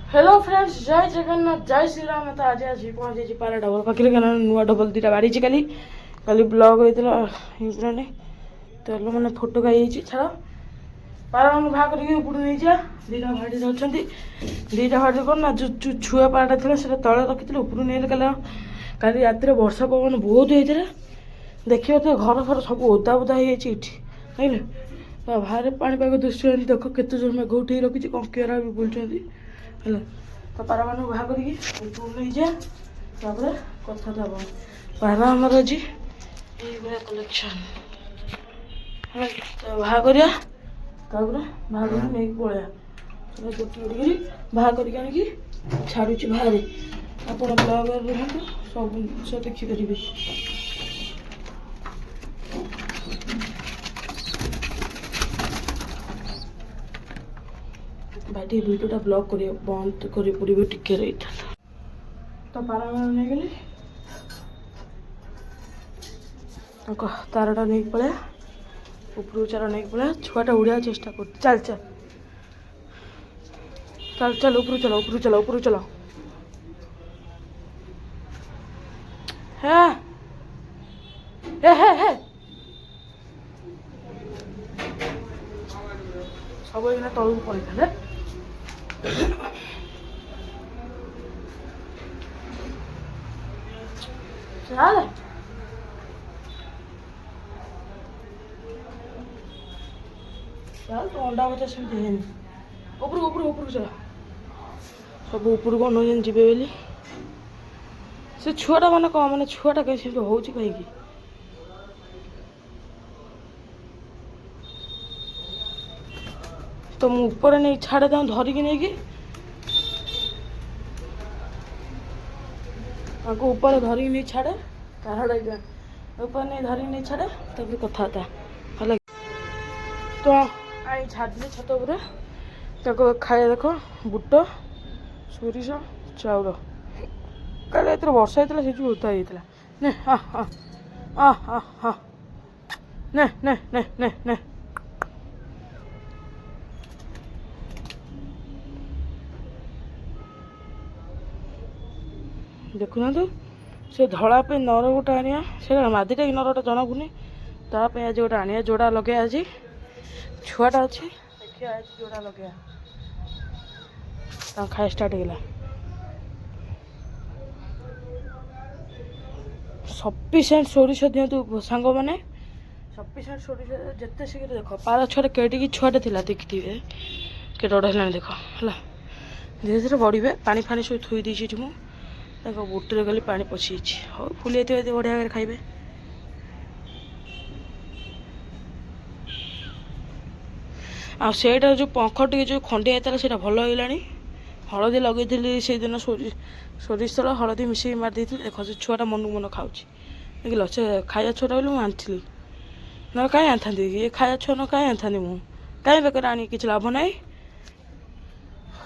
Hello friends, जय जगन्नाथ, जय श्री राम। तो आज आज पहुँचे पारा डबल पाखे क्या नुआ डबल दुटा बाड़ी काली काली ब्लग होता है तो मैंने फोटो खाई छाड़ पारा मैं बाहर करके उपड़ नहीं जा दुटा भाड़ी अच्छा दुटा भाड़ी कौन ना जो छुआ पाराटा था से तले रखी उपरू नहीं काली रात वर्षा पवन बहुत होता देखिए तो घर फर सब ओदा ओदा हो जाइए बाहर पापाग दृश्य देख केत जोर मेघ उठे रखी कंकिरा भी बुलूँ है तो पारा मान बाहर करके नहीं जाए कथा हम पारा आमर आज ये कलेक्शन है तो बाहर कर बाहर नहीं पलैया गोटे गोटे बाहर करके छाड़ू बाहर आप ब्लग रुहतु सब जिन देखिपारे भाई भिडियोटा ब्लग कर बंद कर पड़े टिके रही था तो पारा नहीं गली तारटा नहीं पलैया उपरू चार नहीं पलैया छुआटा उड़ा चेष्टा कर चल चल चल चल उपरू चलो उपरू चलो उपरू चलो है सब ये तलू पड़े चल चल तो अंडा बचा सेमती उपरକୁ उपरକୁ उपरକୁ चल सब उपरକୁ अनौन जी बोली से छुआटा मैंने कौन मैंने छुआटा कहीं सेमती हो कहीं तो मुझे ऊपर नहीं छाड़े धरिकी नहीं कि ऊपर धरिकी नहीं छाड़े ऊपर नहीं धरिकी नहीं छाड़े तब कथा है तो आई छाड़ी छत उपर खाए देख बुट सोरिष चाउल कल ये वर्षा होता से उदा होता ने हाँ हाँ हाँ हाँ हाँ ने ने ने ने ने देखुना तो से धड़ा पे नर गोटे आनिया से मादिटा कि नरटा जना पुनी ताप आज गोटे आनिया जोड़ा लगे आज छुआटा अच्छे देखिए आज जोड़ा लगे खाए स्टार्ट होगा सफिसीयंट सोरिष दिंतु सांग मैंने सफिसीयंट सोरिष जिते शीघ्र देख पारा छुआ केटिकी छुआटे थी देखी के बड़ है देख है धीरे धीरे बढ़े पानी फानी सब थोई देती मुझे बुटे गली पा पशि हाँ फुल जाती बढ़िया भाव खाइबे आटा जो पंख टे जो खंडिया होता है भल होगा हलदी लगे से दिन सोरिष तेल हलदी मिसे मारी देख से छुआटा मन मन खाऊँ देख से खाया छुआ बोले मुझे आनी ना कहीं आनी ये खाया छुआ ना कहीं आनी मुझे कहीं बेकार आनी कि लाभ ना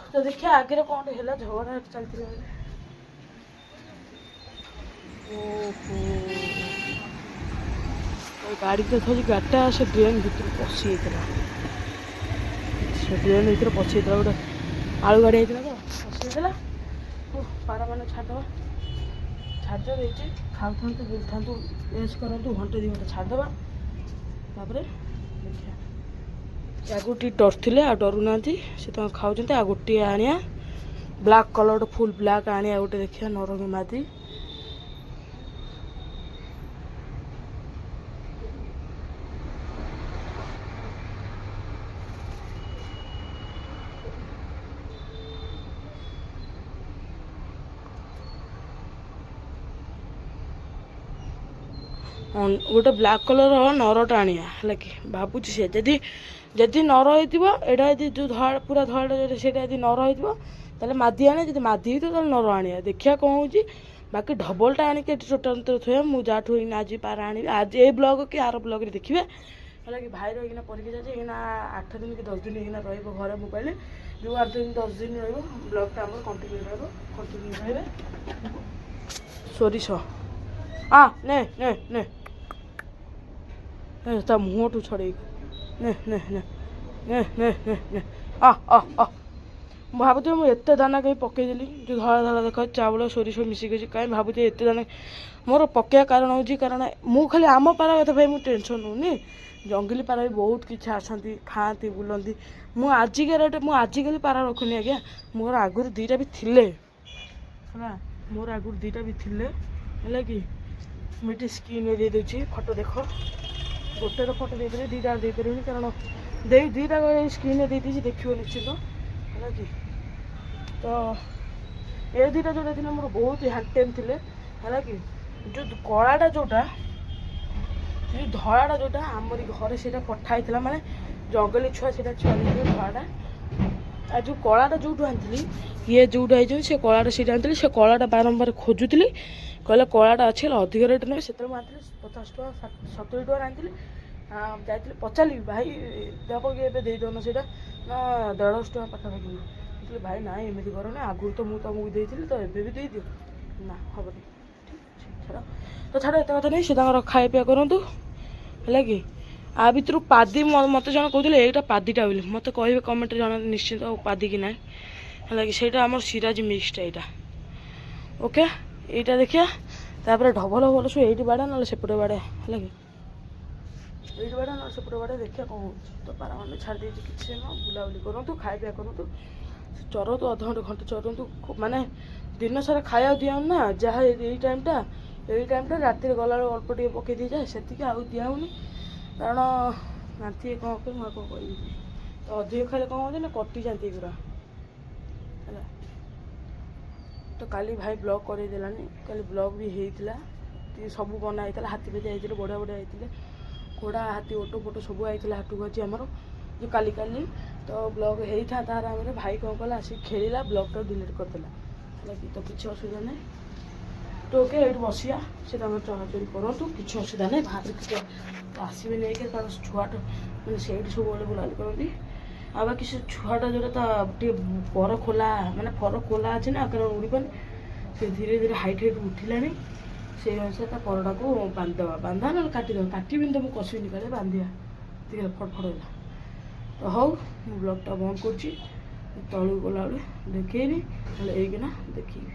तो देखिए आगे कौन है झगड़ा चलती गाड़ी तो थी गाड़ीटा से ड्रेन भर पशि से ड्रेन भर पशि गोटे आलू गाड़ी होता तो पशि पारा मैंने छाड़ देती खाऊ था बुल था रेस्ट करूँ घंटे 2 घंटे छाड़देवा देखिए आगु टी डर थे आ डरू ना से खाऊ आ गोटे आनिया ब्लाक कलर फुल ब्लाक आनिया गोटे देखिए नरमी मादी गोटे ब्लाक कलर नरटा आनिया है कि भावुँ सी जदि जदि नर होटा जो धड़ा पूरा धड़ा से नर हो मादी आने जब मादी हो नर आनिया देखिया कौन हो बाकी ढबलटा आनिक टोटाल थे मुझे जाठू आज पारा आनी आज ये ब्लग कि आर ब्लग देखिए है कि भाई रहीना परीक्षा जाए 8 दिन कि 10 दिन होना घर मोबाइल जो 8 दिन 10 दिन ब्लगटा आम कंटिन्यू रही सोरिष हाँ ने ने ने ता मुँह छड़े ने ने ने ने ने ने ने आ आ आ ଭାବୁଥିଲି ମୁଁ ଏତେ ଦାନା କାହିଁ ପକେଇଦେଲି, ଯେଉଁ ଧଳା ଧଳା ଦେଖ ଚାଉଳ ସୋରିଷ ମିଶିକି ଅଛି, କାହିଁ ଭାବୁଥିଲି ଏତେ ଦାନା ମୋର ପକେଇବା କାରଣ ହେଉଛି, କାରଣ ମୁଁ ଖାଲି ଆମ ପାରା କଥା ଭାଇ ମୁଁ ଟେନସନ୍ ନେଉନି, ଜଙ୍ଗଲି ପାରା ବି ବହୁତ କିଛି ଆସନ୍ତି ଖାଆନ୍ତି ବୁଲନ୍ତି। ମୁଁ ଆଜିକାଲି ପାରା ରଖୁନି ଆଜ୍ଞା, ମୋର ଆଗରୁ ଦୁଇଟା ବି ଥିଲେ ହେଲା, ମୋର ଆଗରୁ ଦୁଇଟା ବି ଥିଲେ ହେଲା କି। ମୁଁ ଏଠି ସ୍କ୍ରିନ୍ରେ ଦେଇଦେଉଛି ଫଟୋ ଦେଖ, ଗୋଟେର ଫଟୋ ଦେଇଦେଲେ ଦୁଇଟା ଦେଇପାରିବିନି, କାରଣ ଦୁଇଟା ସ୍କ୍ରିନ୍ରେ ଦେଇଦେଇଛି ଦେଖିବ ନିଶ୍ଚିତ ହେଲା କି। ତ ଏ ଦୁଇଟା ଯେଉଁଟା ଥିଲା ମୋର ବହୁତ ହ୍ୟାଣ୍ଡଟେମ୍ ଥିଲେ ହେଲା କି। ଯେଉଁ କଳାଟା ଯେଉଁଟା, ଯେଉଁ ଧଳାଟା ଯେଉଁଟା ଆମରି ଘରେ ସେଇଟା ପଠା ହେଇଥିଲା, ମାନେ ଜଙ୍ଗଲି ଛୁଆ ସେଇଟା ଛୁଆ ଦେଇଥିଲେ ଧଳାଟା। ଆଉ ଯେଉଁ କଳାଟା ଯେଉଁଠୁ ଆଣିଥିଲି, ଇଏ ଯେଉଁଠୁ ହେଇଛନ୍ତି ସେ କଳାଟା ସେଇଟା ଆଣିଥିଲି, ସେ କଳାଟା ବାରମ୍ବାର ଖୋଜୁଥିଲି, କହିଲେ କଳାଟା ଅଛି ହେଲେ ଅଧିକ ରେଟ୍ ନେବେ। ସେତେବେଳେ ମୁଁ ଆଣିଥିଲି 50 ଟଙ୍କା 70 ଟଙ୍କାରେ ଆଣିଥିଲି। ଯାଇଥିଲି ପଚାରିଲି ଭାଇ ଦେବ କି ଏବେ ଦେଇଦେଉନ ସେଇଟା, ନା 150 ଟଙ୍କା ପାଖାପାଖି। କହିଲି ଭାଇ ନାଇଁ ଏମିତି କରନି, ଆଗରୁ ତ ମୁଁ ତୁମକୁ ଦେଇଥିଲି ତ ଏବେ ବି ଦେଇଦିଅ, ନା ହେବନି। ଛାଡ଼ ତ ଛାଡ଼, ଏତେ କଥା ନାହିଁ, ସେ ତାଙ୍କର ଖାଇବା ପିଇବା କରନ୍ତୁ ହେଲା କି। ଆ ଭିତରୁ ପାଦି ମୋତେ ଜଣେ କହୁଥିଲେ ଏଇଟା ପାଦିଟା ବୋଲି, ମୋତେ କହିବେ କମେଣ୍ଟରେ ଜଣେ ନିଶ୍ଚିନ୍ତ ପାଦି କି ନାହିଁ ହେଲା କି। ସେଇଟା ଆମର ସିରାଜି ମିକ୍ସଟା ଏଇଟା ଓକେ। ଏଇଟା ଦେଖିବା, ତାପରେ ଢବଲ ସବୁ ଏଇଠି ବାଡ଼ା ନହେଲେ ସେପଟେ ବାଡ଼ା ହେଲା କି, ଏଇଠି ବାଡ଼ା ନହେଲେ ସେପଟେ ବାଡ଼ା, ଦେଖିବା କ'ଣ ହେଉଛି। ତ ପାରାମାନେ ଛାଡ଼ି ଦେଇଛି, କିଛି ନୁହଁ, ବୁଲାବୁଲି କରନ୍ତୁ, ଖାଇବା ପିଇବା କରନ୍ତୁ, ଚରନ୍ତୁ, ଅଧଘଣ୍ଟେ ଘଣ୍ଟେ ଚରନ୍ତୁ। ମାନେ ଦିନ ସାରା ଖାଇବାକୁ ଦିଆଉନି ନା, ଯାହା ଏଇ ଟାଇମ୍ଟା ରାତିରେ ଗଲାବେଳକୁ ଅଳ୍ପ ଟିକେ ପକେଇ ଦେଇଯାଏ, ସେତିକି ଆଉ ଦିଆହେଉନି, କାରଣ ଜାଣିଥିବେ କ'ଣ ପାଇଁ ମୁଁ ଆଉ କ'ଣ କହିବି। ତ ଅଧିକ ଖାଇଲେ କ'ଣ ହେଉଛି ନା କଟିଯାନ୍ତି ଏଗୁଡ଼ା ହେଲା। ତ କାଲି ଭାଇ ବ୍ଲଗ୍ କରେଇ ଦେଲାନି, କାଲି ବ୍ଲଗ୍ ବି ହେଇଥିଲା, ସବୁ ବନା ହେଇଥିଲା, ହାତୀ ଫାତି ହେଇଥିଲେ, ବଢ଼ିଆ ବଢ଼ିଆ ହେଇଥିଲେ, ଘୋଡ଼ା ହାତୀ ଓଟ ଫୋଟ ସବୁ ହେଇଥିଲା ହାଟକୁ ଅଛି ଆମର ଯେଉଁ କାଲି ତ ବ୍ଲଗ୍ ହେଇଥାନ୍ତା ଆରାମରେ। ଭାଇ କ'ଣ କଲା, ଆସିକି ଖେଳିଲା, ବ୍ଲଗ୍ଟା ଡିଲିଟ୍ କରିଦେଲା ହେଲା କି। ତ କିଛି ଅସୁବିଧା ନାହିଁ, ତ ଓକେ ଏଇଠି ବସିବା, ସେ ତାଙ୍କର ଚଳାଚଳି କରନ୍ତୁ, କିଛି ଅସୁବିଧା ନାହିଁ। ବାହାରେ କିଛି ଆସିବେ ନେଇକି, କାରଣ ଛୁଆଟା ମାନେ ସେଇଠି ସବୁବେଳେ ବୁଲାବୁଲି କରନ୍ତି। ଆଉ ବାକି ସେ ଛୁଆଟା ଯେଉଁଟା ତା ଟିକେ ପର ଖୋଲା, ମାନେ ପର ଖୋଲା ଅଛି ନା, କାରଣ ଉଡ଼ିପାରୁନି, ସେ ଧୀରେ ଧୀରେ ହାଇଟ୍ ଉଠିଲାଣି, ସେଇ ଅନୁସାରେ ତା ପରଟାକୁ ବାନ୍ଧିଦେବା, ବାନ୍ଧା ନହେଲେ କାଟିଦେବା, କାଟିବିନି ତ ମୁଁ କଷିବିନି, କାଳେ ବାନ୍ଧିବା ଟିକେ ଫଟଫଟ ହେଲା। ତ ହଉ ମୁଁ ବ୍ଲଗ୍ଟା ବନ୍ଦ କରୁଛି, ତଳକୁ ଗଲାବେଳେ ଦେଖେଇବି, ନହେଲେ ଏଇକିନା ଦେଖେଇବି,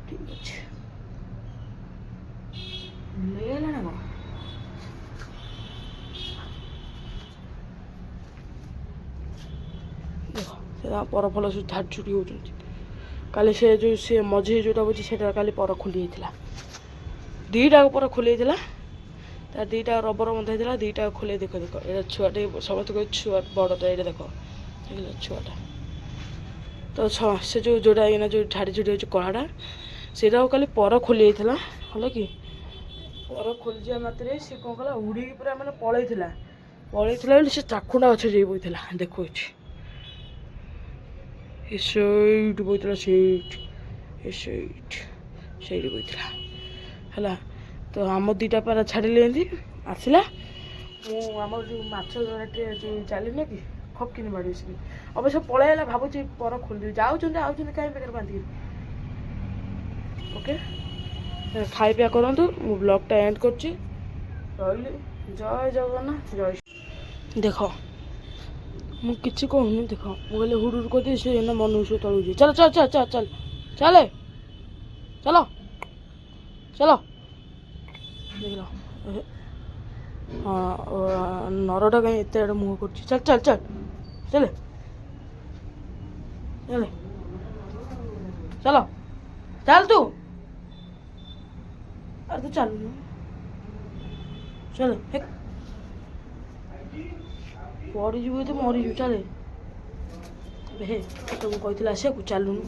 ଠିକ୍ ଅଛି। ହେଇଗଲା ନା କ'ଣ? ଦେଖ ସେ ତାଙ୍କ ପର ଫଲ ସବୁ ଝାଡ଼ଝୁଡ଼ି ହେଉଛନ୍ତି। କାଲି ସେ ମଝିରେ ଯେଉଁଟା ବୁଝି ସେଇଟା କାଲି ପର ଖୋଲି ଯାଇଥିଲା, ଦୁଇଟା ପର ଖୋଲି ଯାଇଥିଲା, ତା ଦୁଇଟା ରବର ବନ୍ଧା ହେଇଥିଲା, ଦୁଇଟା ଖୋଲେଇ ଦେଖ ଏଇଟା ଛୁଆଟେ, ସମସ୍ତେ କହେ ଛୁଆ ବଡ଼ଟା, ଏଇଟା ଦେଖ ଦେଖିଲ ଛୁଆଟା। ତ ସେ ଯେଉଁଟା ଏଇନା ଯେଉଁ ଝାଡ଼ିଝୁଡ଼ି ହେଉଛି କଳାଟା, ସେଇଟାକୁ କାଲି ପର ଖୋଲି ଯାଇଥିଲା ହେଲା କି। ପର ଖୋଲିଯିବା ମାତ୍ରେ ସେ କ'ଣ କଲା, ଉଡ଼ିକି ପୁରା ମାନେ ପଳେଇଥିଲା ବୋଲି ସେ ଚାଖୁଣ୍ଡା ଗଛ ଯାଇ ବଇଥିଲା, ଦେଖୁଛି ସେଇଠି ବଇଥିଲା, ସେଇଠି ବଇଥିଲା ହେଲା। ତ ଆମ ଦୁଇଟା ପାରା ଛାଡ଼ିଲେ, ଏମିତି ଆସିଲା, ମୁଁ ଆମର ଯେଉଁ ମାଛ ଧରାଟେ ଯେଉଁ ଚାଲିନି କି ଖପକିନି ବାଡ଼ି ବସିକି, ଅବଶ୍ୟ ପଳେଇ ହେଲା, ଭାବୁଛି ପର ଖୋଲିଦେବି, ଆଉଛନ୍ତି କାହିଁ ବେକାର ବାନ୍ଧିକି। ଓକେ ଖାଇ ପିଇବା କରନ୍ତୁ, ମୁଁ ବ୍ଲଗ୍ଟା ଏଣ୍ଡ କରୁଛି, ରହିଲି, ଜୟ ଜଗନ୍ନାଥ, ଜୟ। ଦେଖ ମୁଁ କିଛି କହୁନି, ଦେଖ ମୁଁ କହିଲେ ହୁଡ଼ୁ କରିଦେଇ, ସେ ଏଇନା ମନକୁ ସବୁ ତଳକୁ ଯିବେ। ଚାଲ ଚାଲ ଚାଲ ଚାଲ ଚାଲ ଚାଲେ ଚାଲ ଚାଲ, ଦେଖିଲ ହଁ ନରଟା କାହିଁ ଏତେ ଆଡ଼େ ମୁହଁ କରୁଛି। ଚାଲ ଚାଲ ଚାଲ ଚାଲେ ଚାଲେ ଚାଲ ଚାଲ, ତୁ ଆରେ ତୁ ଚାଲୁନୁ, ଚାଲେ ପଡ଼ିଯିବୁ ତ ମରିଯିବୁ, ଚାଲେ ହେ ତ ମୁଁ କହିଥିଲି ଆସିବାକୁ, ଚାଲୁନୁ।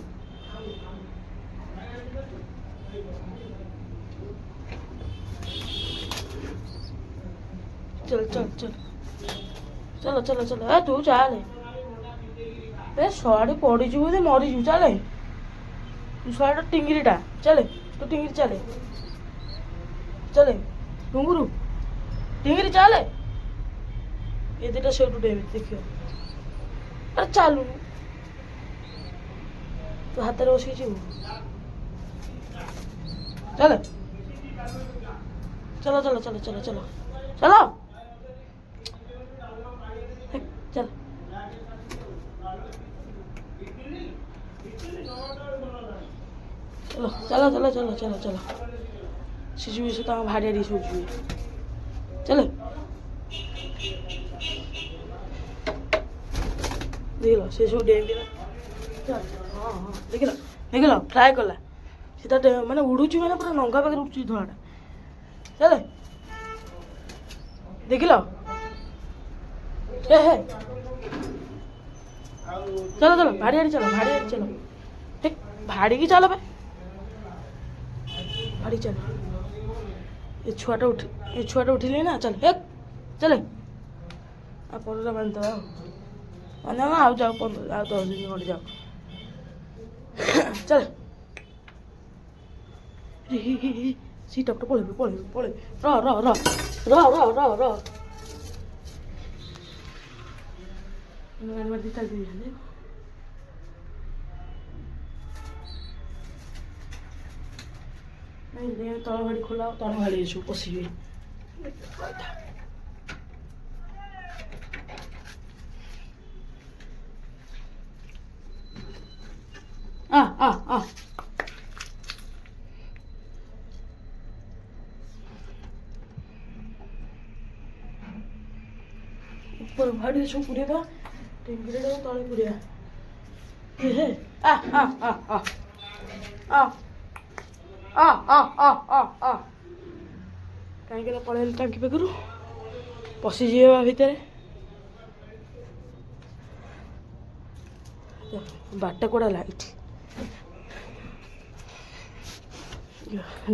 चल चल चल चलो चलो चलो ए तू चाल ए शड़े पड़ीजु मरीजु चले तू शड़ा टिंगरीटा चले तू टिंगरी चले चले टुंगुरु टिंगरी चले ये दुटा से देखियो अरे चालू तू हाथ में बस चले चलो चलो चलो चलो चलो चलो चल चलो चलो चलो चलो चलो चलो शिशु विशु तो भाड़िया डी सोचुए चलो देखल शिशु डेम हाँ हाँ देखल देखल फ्राए कला सीधा मैंने उड़ूची मैंने पूरा नंगा पाखे उड़ूची धଳାटा चल देखल हे चलो चलो भाड़ी चलो भाड़ी चलो ठीक भाड़ी की चलो भाई भाड़ी चलो ये छुआटा उठिले ना चल एक चले आप पंद्रह मान तो ना आओ जाओ 15 आओ 10 दिन खंडे जाओ चल सीट अपटे पड़े पड़े पड़े रह रह रह रह रह रह रह गाड़ी चल नहीं तल गाड़ी खोला तल गाड़ी सब पशिबे आ आ आ ऊपर भाड़ी सब पुरेगा टेंगरे तले पुरिया हे आ आ आ आ आ आ आ आ आ आ कहीं पलैल टांकी पाखु पशिजे भितर बाट कोड़ा लाइट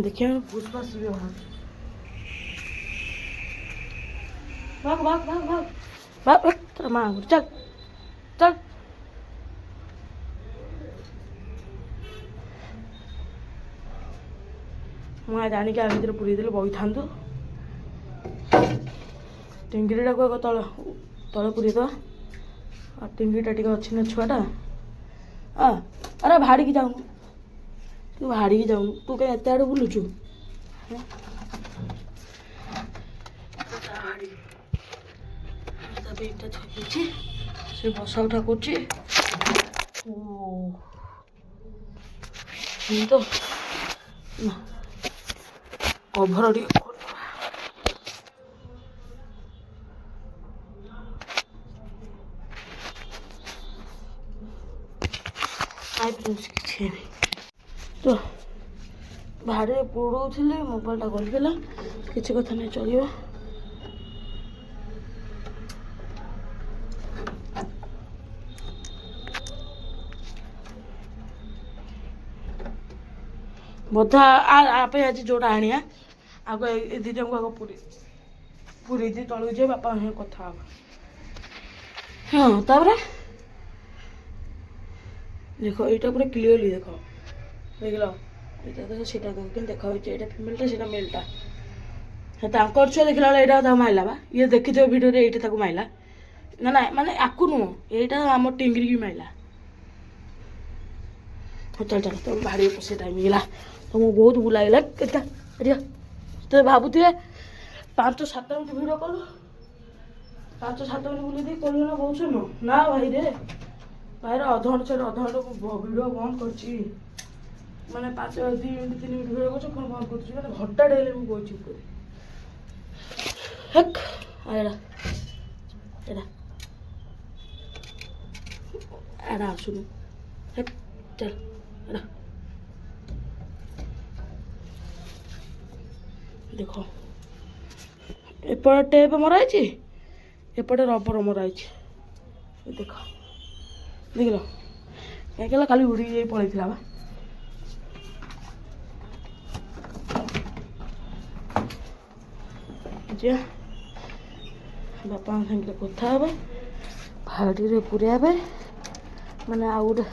देखिए पुष्पास भाग भाग भाग भाग भाग तेरा माँ चल चल मुझे जानिक आ भर पूरी देले बही था टेंगीटा को तल तले पूरी दवा और टेंगीटा टी अच्छी ना छुआटा अरे भाड़ी की जाऊनु तू भाड़ी की जाऊनु तू कहीं एत आड़े बुलुचु से बसा उठा कर तो कभर କିଛି ତ ଭାଡ଼େ ପଡ଼ଉଥିଲେ ମୋବାଇଲଟା ଗଲିଗଲା କିଛି କଥା ନାହିଁ ଚଳିବ ବୋଧା ପାଇଁ ଆଜି ଯୋଉଟା ଆଣିଆ ଆଗ ଏ ଦିଟାଙ୍କୁ ଆଗ ପୁରୀ ଦେଇ ତଳକୁ ଯିବେ ବାପା କଥା ହବା ହଁ ତାପରେ देख यहाँ पूरा क्लीयरली देख देख लो ये सीटा देखा ये फिमेलटा से मेलटा छुआ देखला यहाँ माइला बा ये देखी थे भिडियो ये माइला ना ना माने आकु नुह यहाँ आम टिंगरी की माइला हाँ चल चल तुम भाड़ी पशे टाइम गला तुमको बहुत बुलाइला तो भावुए 5-7 मिनट भिडियो कलु 5-7 मिनट बुले कलु ना बहुत समय ना भाई रे भाई अधघंटे भिडियो बंद कर मैंने 5-2 मिनट 3 मिनट भिडियो कर बंद कर घंटा डेली मुझे ऊपर हेक एड़ा आसुन हेक चल एड़ा देख एपटे टेप मराई एपटे रबर मराई देख देखल कहीं खाली उड़ी जाई पड़े बा बापा साइकिल कथा हे भाड़ी पूरा मैंने आउ गोटे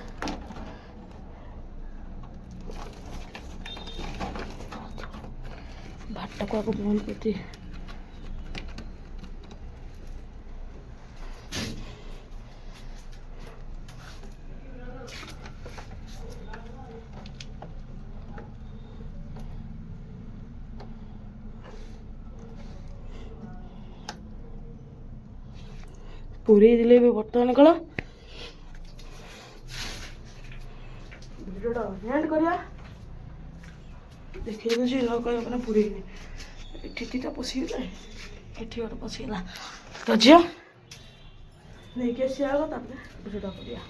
भाटा को बंद करती पूरी दिले भी बर्तमान कल ଭିଡ଼ିଓଟା ଏଣ୍ଡ କରିବା। ଦେଖେଇ ଦେଉଛି ମାନେ ପୁରେଇନି ଏଠି ଦୁଇଟା ପଶିଗଲା, ଏଠି ଗୋଟେ ପଶିଗଲା। ତ ଝିଅ ନେଇକି ଆସିବା ଆଗ, ତାପରେ ଭିଡ଼ିଓଟା କରିବା।